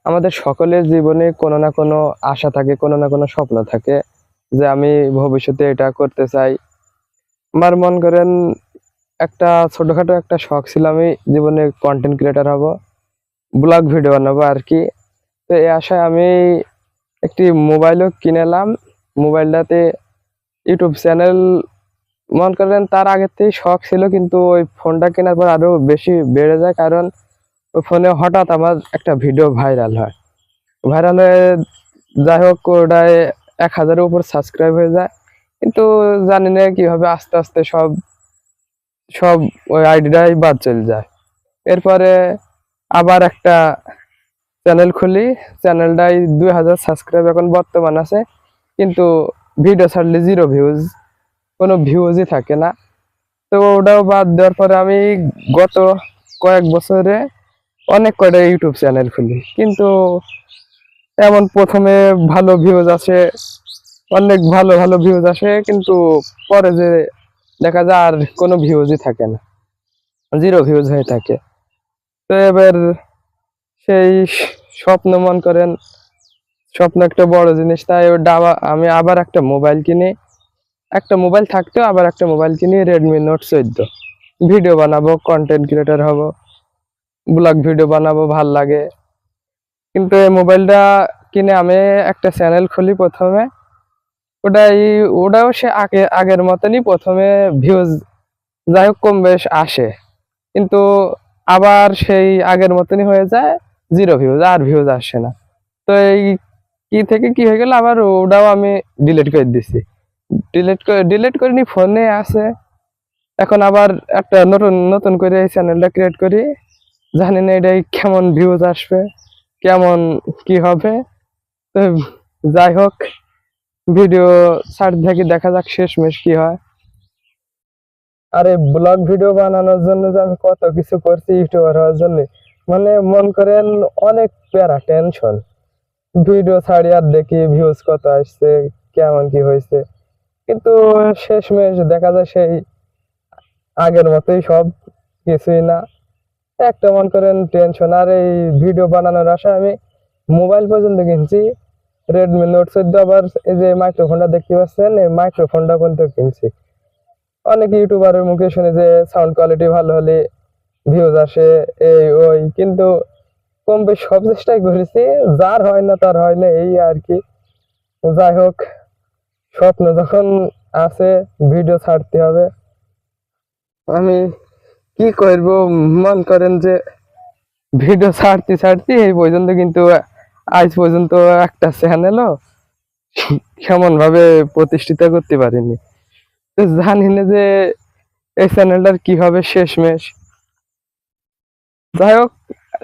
আমাদের সকলের জীবনে কোনো না কোনো আশা থাকে, কোনো না কোনো স্বপ্ন থাকে যে আমি ভবিষ্যতে এটা করতে চাই। আমার মন করেন একটা ছোটখাটো একটা শখ ছিল, আমি জীবনে কন্টেন্ট ক্রিয়েটর হব, ব্লগ ভিডিও বানাবো আর কি। তো এই আশায় আমি একটি মোবাইলও কিনেলাম। মোবাইলটাতে ইউটিউব চ্যানেল মনে করেন তার আগের থেকেই শখ ছিল, কিন্তু ওই ফোনটা কেনার পর আরো বেশি বেড়ে যায়, কারণ ওই ফোনে হঠাৎ আমার একটা ভিডিও ভাইরাল হয়। ভাইরাল হয়ে যাই হোক ওটায় 1,000-এর উপর সাবস্ক্রাইব হয়ে যায়। কিন্তু জানি না কিভাবে আস্তে আস্তে সব সব ওই আইডিটাই বাদ চলে যায়। এরপরে আবার একটা চ্যানেল খুলি, চ্যানেলটাই 2,000 সাবস্ক্রাইব এখন বর্তমান আছে, কিন্তু ভিডিও ছাড়লে জিরো ভিউজ, কোনো ভিউজই থাকে না। তো ওটাও বাদ দেওয়ার পরে আমি গত কয়েক বছরে অনেক কয়টা ইউটিউব চ্যানেল খুলি, কিন্তু এমন প্রথমে ভালো ভিউজ আসে, অনেক ভালো ভালো ভিউজ আসে, কিন্তু পরে যে দেখা যায় আর কোনো ভিউজই থাকে না, জিরো ভিউজ হয়ে থাকে। তো এবার সেই স্বপ্ন মন করেন, স্বপ্ন একটা বড় জিনিস, তাই ওটা আমি আবার একটা মোবাইল কিনি। একটা মোবাইল থাকতেও আবার একটা মোবাইল কিনি, রেডমি নোট 14। ভিডিও বানাবো, কন্টেন্ট ক্রিয়েটর হব, ব্লগ ভিডিও বানাবো, ভাল লাগে। কিন্তু এই মোবাইলটা কিনে আমি একটা চ্যানেল খুলি প্রথমে। ওটাই ওটাও সে আগের মতনই, প্রথমে ভিউজ যাই হোক কম বেশ আসে, কিন্তু আবার সেই আগের মতনই হয়ে যায়, জিরো ভিউজ, আর ভিউজ আসে না। তো এই কি থেকে কি হয়ে গেল, আবার ওটাও আমি ডিলিট করে দিছি। ডিলিট করিনি, ফোনে আছে। এখন আবার একটা নতুন নতুন করে এই চ্যানেলটা ক্রিয়েট করি, জানি না এটাই কেমন ভিউজ আসবে, কেমন কি হবে। তো যাই হোক, ভিডিও ছাড় থাকি, দেখা যাক শেষমেশ কি হয়। আর এই ব্লগ ভিডিও বানানোর জন্য যে আমি কত কিছু করছি ইউটিউবার হওয়ার জন্য, মানে মন করেন অনেক প্যারা টেনশন। ভিডিও ছাড়ি আর দেখি ভিউজ কত আসছে, কেমন কি হয়েছে, কিন্তু শেষমেশ দেখা যায় সেই আগের মতোই সব, কিছুই না। একটা মন করেন টেনশন। আর এই ভিডিও বানানোর আশায় আমি মোবাইল পর্যন্ত কিনছি, রেডমি নোট 14। আবার এই যে মাইক্রোফোনটা দেখতে পাচ্ছেন, এই মাইক্রোফোনটা পর্যন্ত কিনছি। অনেক ইউটিউবারের মুখে শুনে যে সাউন্ড কোয়ালিটি ভালো হলে ভিউজ আসে, এই ওই, কিন্তু কম বেশ সব চেষ্টাই করেছি, যার হয় না তার হয় না, এই আর কি। যাই হোক, স্বপ্ন যখন আছে ভিডিও ছাড়তে হবে। আমি কি করব, মন করেন যে ভিডিও ছাড়তে ছাড়তে এই পর্যন্ত, কিন্তু আজ পর্যন্ত একটা চ্যানেলও কেমন ভাবে প্রতিষ্ঠিত করতে পারিনি। তো জানি না যে এই চ্যানেলটার কি হবে শেষমেশ। যাই হোক,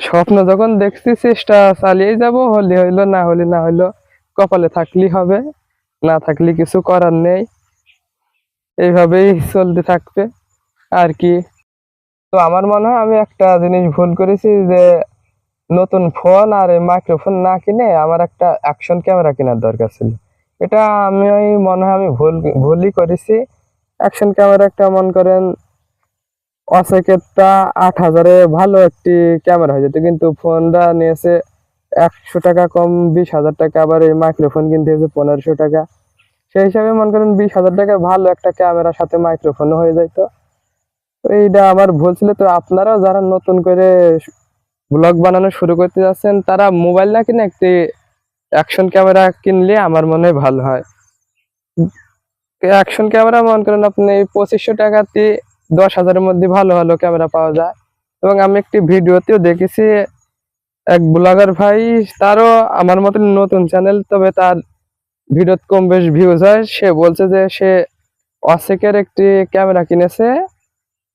স্বপ্ন যখন দেখছি চেষ্টা চালিয়ে যাব, হলে হইলো, না হলে না হইলো, কপালে থাকলেই হবে, না থাকলে কিছু করার নেই, এইভাবেই চলতে থাকবে আর কি। তো আমার মনে হয় আমি একটা জিনিস ভুল করেছি, যে নতুন ফোন আর মাইক্রোফোন না কিনে আমার একটা অ্যাকশন ক্যামেরা কেনার দরকার ছিল। এটা আমি মনে হয় আমি ভুলই করেছি। অ্যাকশন ক্যামেরা একটা মন করেন অসেকেটটা 8,000-এ ভালো একটি ক্যামেরা হয়ে যেত, কিন্তু ফোনটা নিয়েছে 100 টাকা কম, 20,000 টাকা। আবার এই মাইক্রোফোন কিনতে হয়েছে 1500 টাকা। সেই হিসাবে মনে করেন 20,000 টাকা ভালো একটা ক্যামেরার সাথে মাইক্রোফোনও হয়ে যাইতো। তো এইটা আমার ভুল ছিল। তো আপনারাও যারা নতুন করে ব্লগ বানানো শুরু করতে যাচ্ছেন, তারা মোবাইল না কিনে একটি অ্যাকশন ক্যামেরা কিনলে আমার মনে হয় ভালো হয়। অ্যাকশন ক্যামেরা মনে করেন আপনি 2500 টাকাতে 10,000-এর মধ্যে ভালো ভালো ক্যামেরা পাওয়া যায়। এবং আমি একটি ভিডিওতেও দেখেছি, এক ব্লগার ভাই, তারও আমার মতন নতুন চ্যানেল, তবে তার ভিডিও কম বেশ ভিউজ হয়। সে বলছে যে সে অসেকের একটি ক্যামেরা কিনেছে,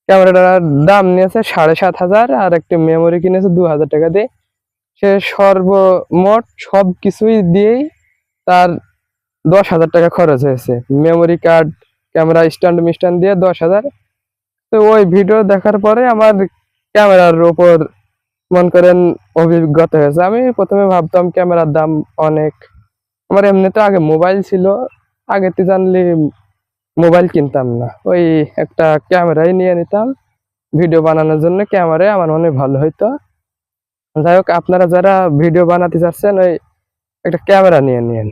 ক্যামেরাটার দাম নিয়েছে 7,500, আর একটি মেমোরি কিনেছে 2,000 টাকা দিয়ে। সে সর্বমোট সব কিছুই দিয়েই তার 10,000 টাকা খরচ হয়েছে, মেমোরি কার্ড, ক্যামেরা স্ট্যান্ড মিস্ট্যান্ড দিয়ে 10,000। তো ওই ভিডিও দেখার পরে আমার ক্যামেরার ওপর মন করেন অভিজ্ঞতা হয়েছে। আমি প্রথমে ভাবতাম ক্যামেরার দাম অনেক, আমার এমনিতে আগে মোবাইল ছিল, আগেতে জানলে মোবাইল কিনতাম না, ওই একটা ক্যামেরাই নিয়ে নিতাম। ভিডিও বানানোর জন্য ক্যামেরায় আমার মনে হয় ভালো হইতো। যাই হোক, আপনারা যারা ভিডিও বানাতে চাচ্ছেন ওই একটা ক্যামেরা নিয়ে নিন।